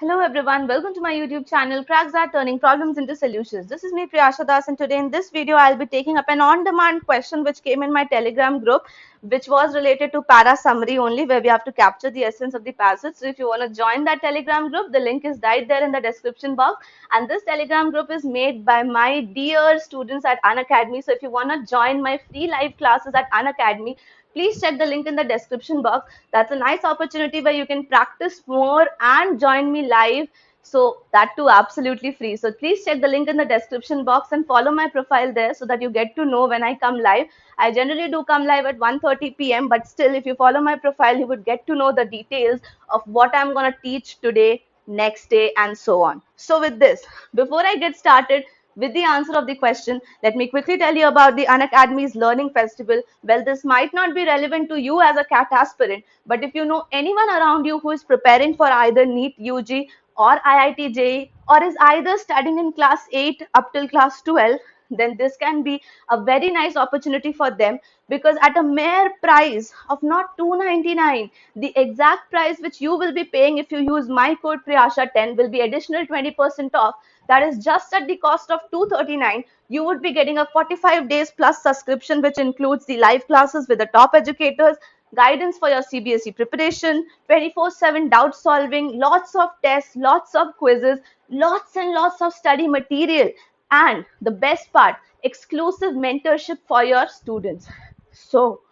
Hello everyone, welcome to my YouTube channel Cracks Are Turning Problems into Solutions. This is me Priyasha Das, and today in this video I'll be taking up an on-demand question which came in my Telegram group, which was related to para summary only, where we have to capture the essence of the passage. So if you want to join that Telegram group, the link is right there in the description box, and this Telegram group is made by my dear students at Unacademy. So if you want to join my free live classes at Unacademy, please check the link in the description box. That's a nice opportunity where you can practice more and join me live. So that too absolutely free. So please check the link in the description box and follow my profile there so that you get to know when I come live. I generally do come live at 1:30 p.m. But still, if you follow my profile, you would get to know the details of what I'm going to teach today, next day, and so on. So with this, before I get started with the answer of the question, let me quickly tell you about the Unacademy's Learning Festival. Well, this might not be relevant to you as a CAT aspirant, but if you know anyone around you who is preparing for either NEET UG or IIT JEE, or is either studying in class 8 up till class 12, then this can be a very nice opportunity for them, because at a mere price of not 299, the exact price which you will be paying if you use my code Priyasha10 will be additional 20% off. That is just at the cost of 239. You would be getting a 45 days plus subscription, which includes the live classes with the top educators, guidance for your CBSE preparation, 24/7 doubt solving, lots of tests, lots of quizzes, lots and lots of study material, and the best part, exclusive mentorship for your students. So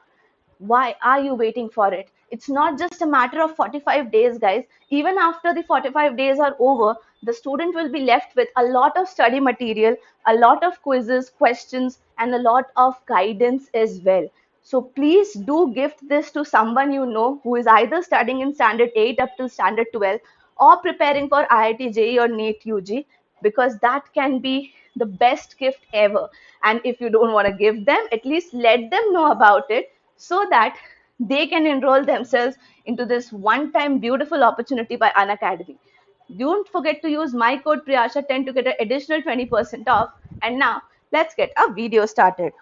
why are you waiting for it? It's not just a matter of 45 days, guys. Even after the 45 days are over, the student will be left with a lot of study material, a lot of quizzes, questions, and a lot of guidance as well. So please do gift this to someone you know who is either studying in standard 8 up till standard 12, or preparing for IIT JEE or NEET UG, because that can be the best gift ever. And if you don't want to give them, at least let them know about it so that they can enroll themselves into this one-time beautiful opportunity by Unacademy. Don't forget to use my code Priyasha10 to get an additional 20% off. And now let's get our video started.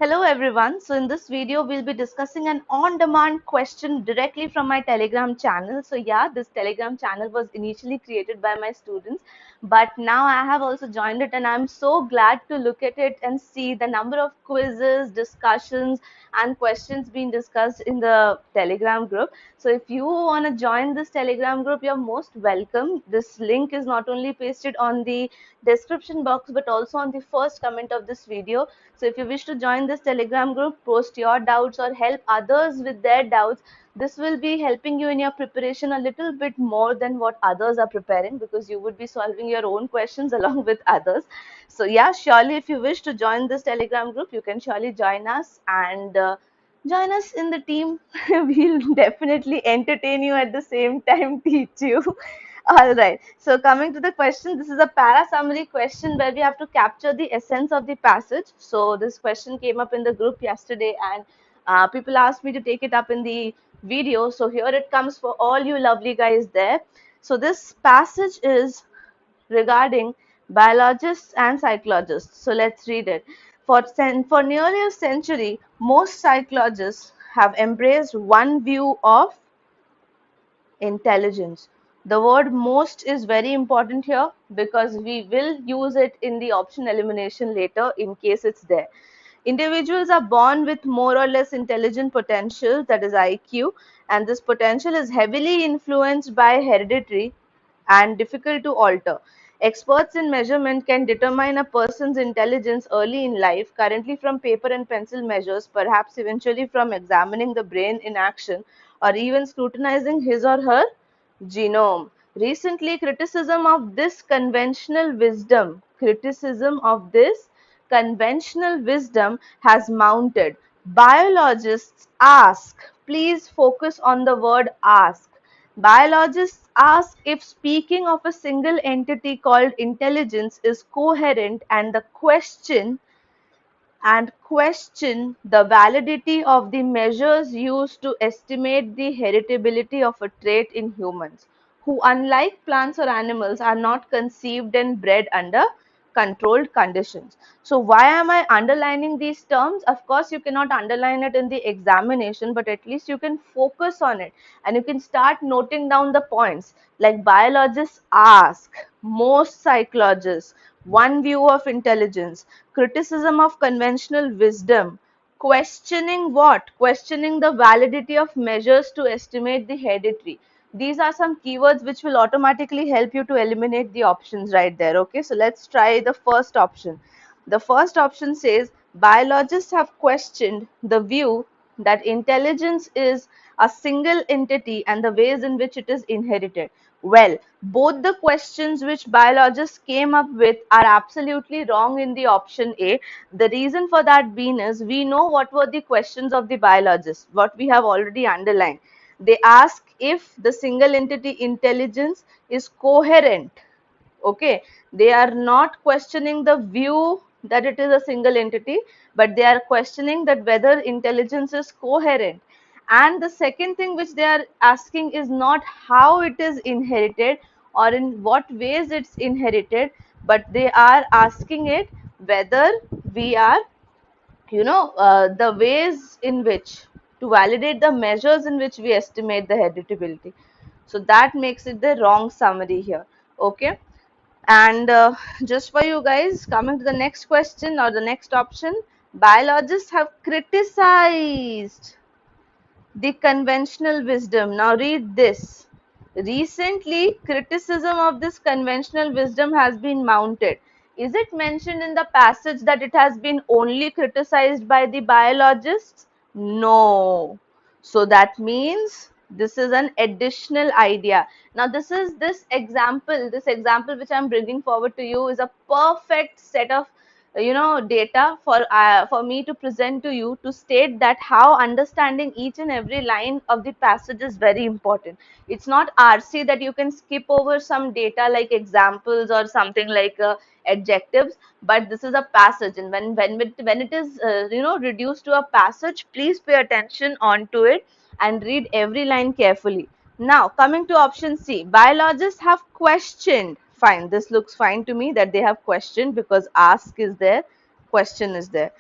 Hello everyone. So in this video, we'll be discussing an on-demand question directly from my Telegram channel. So yeah, this Telegram channel was initially created by my students, but now I have also joined it, and I'm so glad to look at it and see the number of quizzes, discussions, and questions being discussed in the Telegram group. So if you want to join this Telegram group, you're most welcome. This link is not only pasted on the description box but also on the first comment of this video. So if you wish to join this Telegram group, post your doubts or help others with their doubts. This will be helping you in your preparation a little bit more than what others are preparing, because you would be solving your own questions along with others. So yeah, surely if you wish to join this Telegram group, you can surely join us and join us in the team. We'll definitely entertain you at the same time, teach you. All right. So coming to the question, this is a para summary question where we have to capture the essence of the passage. So this question came up in the group yesterday, and people asked me to take it up in the video. So here it comes for all you lovely guys there. So this passage is regarding biologists and psychologists. So let's read it. For nearly a century, most psychologists have embraced one view of intelligence. The word most is very important here because we will use it in the option elimination later in case it's there. Individuals are born with more or less intelligent potential, that is IQ, and this potential is heavily influenced by hereditary and difficult to alter. Experts in measurement can determine a person's intelligence early in life, currently from paper and pencil measures, perhaps eventually from examining the brain in action, or even scrutinizing his or her genome. Recently, criticism of this conventional wisdom has mounted. Biologists ask, please focus on the word ask. Biologists ask if speaking of a single entity called intelligence is coherent, and question the validity of the measures used to estimate the heritability of a trait in humans, who, unlike plants or animals, are not conceived and bred under controlled conditions. So why am I underlining these terms? Of course, you cannot underline it in the examination, but at least you can focus on it and you can start noting down the points. Like biologists ask, most psychologists, one view of intelligence, criticism of conventional wisdom, questioning what? Questioning the validity of measures to estimate the heredity. These are some keywords which will automatically help you to eliminate the options right there. Okay, so let's try the first option. The first option says biologists have questioned the view that intelligence is a single entity and the ways in which it is inherited. Well, both the questions which biologists came up with are absolutely wrong in the option A. The reason for that being is we know what were the questions of the biologists, what we have already underlined. They ask if the single entity intelligence is coherent. Okay, they are not questioning the view that it is a single entity, but they are questioning that whether intelligence is coherent. And the second thing which they are asking is not how it is inherited or in what ways it's inherited, but they are asking it whether we are, the ways in which to validate the measures in which we estimate the heritability. So that makes it the wrong summary here. Okay, and just for you guys, coming to the next question or the next option, biologists have criticized the conventional wisdom. Now read this. Recently, criticism of this conventional wisdom has been mounted. Is it mentioned in the passage that it has been only criticized by the biologists? No. So that means this is an additional idea. Now this example which I'm bringing forward to you is a perfect set of data for me to present to you to state that how understanding each and every line of the passage is very important. It's not RC that you can skip over some data like examples or something like adjectives, but this is a passage, and when it is reduced to a passage, please pay attention onto it and read every line carefully. Now, coming to option C, biologists have questioned. Fine, this looks fine to me that they have questioned because ask is there, question is there.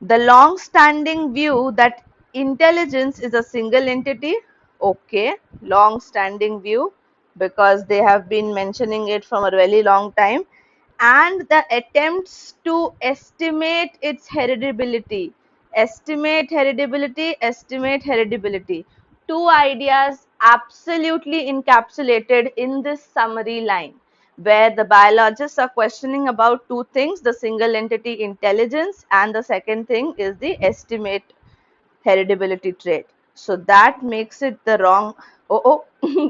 The long standing view that intelligence is a single entity. Okay, long standing view because they have been mentioning it from a really long time, and the attempts to estimate its heritability. Estimate heritability. Two ideas absolutely encapsulated in this summary line, where the biologists are questioning about two things, the single entity intelligence, and the second thing is the estimate heritability trait. So that makes it the wrong,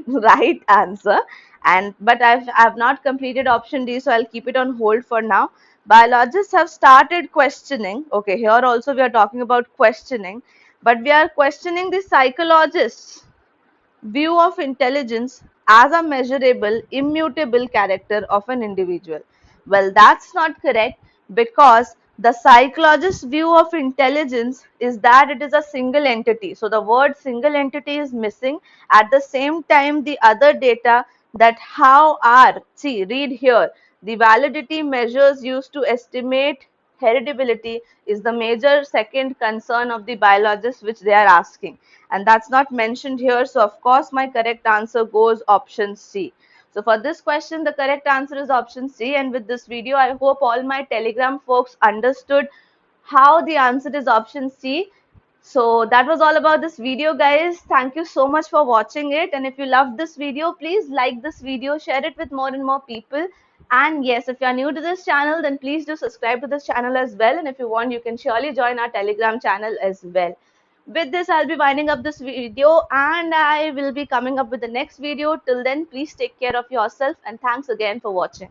right answer. And but I've not completed option D, so I'll keep it on hold for now. Biologists have started questioning. Okay, here also we are talking about questioning, but we are questioning the psychologists view of intelligence as a measurable, immutable character of an individual. Well, that's not correct because the psychologist's view of intelligence is that it is a single entity. So the word single entity is missing. At the same time, the other data that how are, see, read here, the validity measures used to estimate heritability is the major second concern of the biologists which they are asking, and that's not mentioned here. So of course my correct answer goes option C. So for this question the correct answer is option C, and with this video I hope all my Telegram folks understood how the answer is option C. So that was all about this video, guys. Thank you so much for watching it, and if you loved this video, please like this video, share it with more and more people. And yes, if you are new to this channel, then please do subscribe to this channel as well, and if you want, you can surely join our Telegram channel as well. With this, I'll be winding up this video and I will be coming up with the next video. Till then, please take care of yourself, and thanks again for watching.